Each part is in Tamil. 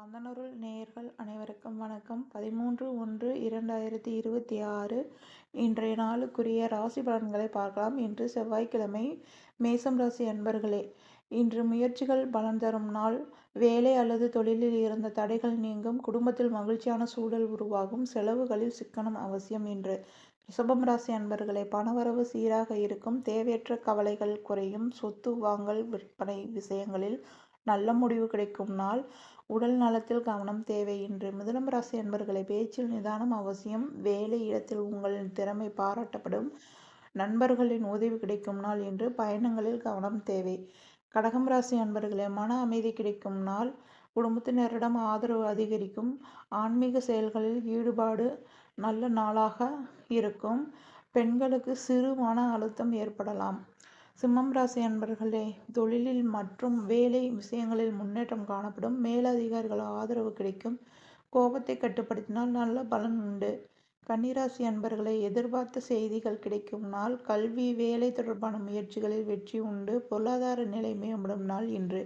கந்தனருள் நேயர்கள் அனைவருக்கும் வணக்கம். 13/1/2026 இன்றைய நாளுக்குரிய ராசி பலன்களை பார்க்கலாம். இன்று செவ்வாய்க்கிழமை. மேசம் ராசி அன்பர்களே, இன்று முயற்சிகள் பலன் தரும் நாள். வேலை அல்லது தொழிலில் இருந்த தடைகள் நீங்கும். குடும்பத்தில் மகிழ்ச்சியான சூழல் உருவாகும். செலவுகளில் சிக்கனம் அவசியம். இன்று ரிஷபம் ராசி அன்பர்களே, பணவரவு சீராக இருக்கும். தேவையற்ற கவலைகள் குறையும். சொத்து வாங்கல் விற்பனை விஷயங்களில் நல்ல முடிவு கிடைக்கும் நாள். உடல் நலத்தில் கவனம் தேவை. இன்று மிதுனம் ராசி அன்பர்களை, பேச்சில் நிதானம் அவசியம். வேலை இடத்தில் உங்களின் திறமை பாராட்டப்படும். நண்பர்களின் உதவி கிடைக்கும் நாள். இன்று பயணங்களில் கவனம் தேவை. கடகம் ராசி அன்பர்களே, மன அமைதி கிடைக்கும் நாள். குடும்பத்தினரிடம் ஆதரவு அதிகரிக்கும். ஆன்மீக செயல்களில் ஈடுபாடு நல்ல நாளாக இருக்கும். பெண்களுக்கு சிறு மன அழுத்தம் ஏற்படலாம். சிம்மம் ராசி அன்பர்களே, தொழிலில் மற்றும் வேலை விஷயங்களில் முன்னேற்றம் காணப்படும். மேலதிகாரிகள் ஆதரவு கிடைக்கும். கோபத்தை கட்டுப்படுத்தினால் நல்ல பலன் உண்டு. கன்னிராசி அன்பர்களே, எதிர்பார்த்த செய்திகள் கிடைக்கும் நாள். கல்வி வேலை தொடர்பான முயற்சிகளில் வெற்றி உண்டு. பொருளாதார நிலை மேம்படும் நாள். இன்று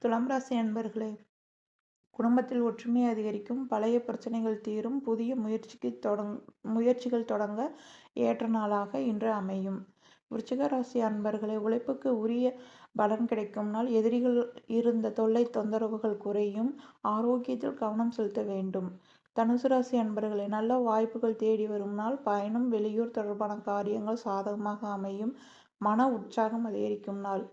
துலாம் ராசி அன்பர்களே, குடும்பத்தில் ஒற்றுமை அதிகரிக்கும். பழைய பிரச்சனைகள் தீரும். புதிய முயற்சிகள் தொடங்க ஏற்ற நாளாக இன்று அமையும். விருச்சிக ராசி அன்பர்களே, உழைப்புக்கு உரிய பலன் கிடைக்கும் நாள். எதிரிகள் இருந்த தொந்தரவுகள் குறையும். ஆரோக்கியத்தில் கவனம் செலுத்த வேண்டும். தனுசு ராசி அன்பர்களே, நல்ல வாய்ப்புகள் தேடி வரும் நாள். பயணம் வெளியூர் தொடர்பான காரியங்கள் சாதகமாக அமையும். மன உற்சாகம் அதிகரிக்கும் நாள்.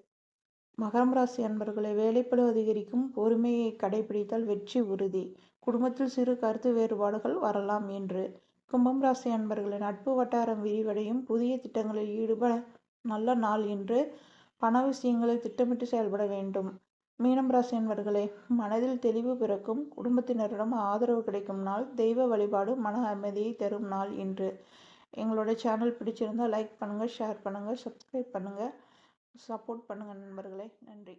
மகரம் ராசி அன்பர்களே, வேலைப்பளு அதிகரிக்கும். பொறுமையை கடைபிடித்தால் வெற்றி உறுதி. குடும்பத்தில் சிறு கருத்து வேறுபாடுகள் வரலாம். என்று கும்பம் ராசி அன்பர்களே, நட்பு வட்டாரம் விரிவடையும். புதிய திட்டங்களில் ஈடுபட நல்ல நாள். இன்று பண விஷயங்களில் திட்டமிட்டு செயல்பட வேண்டும். மீனம் ராசி அன்பர்களே, மனதில் தெளிவு பிறக்கும். குடும்பத்தினரிடம் ஆதரவு கிடைக்கும் நாள். தெய்வ வழிபாடு மன அமைதியை தரும் நாள். இன்று எங்களோட சேனல் பிடிச்சிருந்தால் லைக் பண்ணுங்கள், ஷேர் பண்ணுங்கள், சப்ஸ்கிரைப் பண்ணுங்கள், சப்போர்ட் பண்ணுங்கள் நண்பர்களே. நன்றி.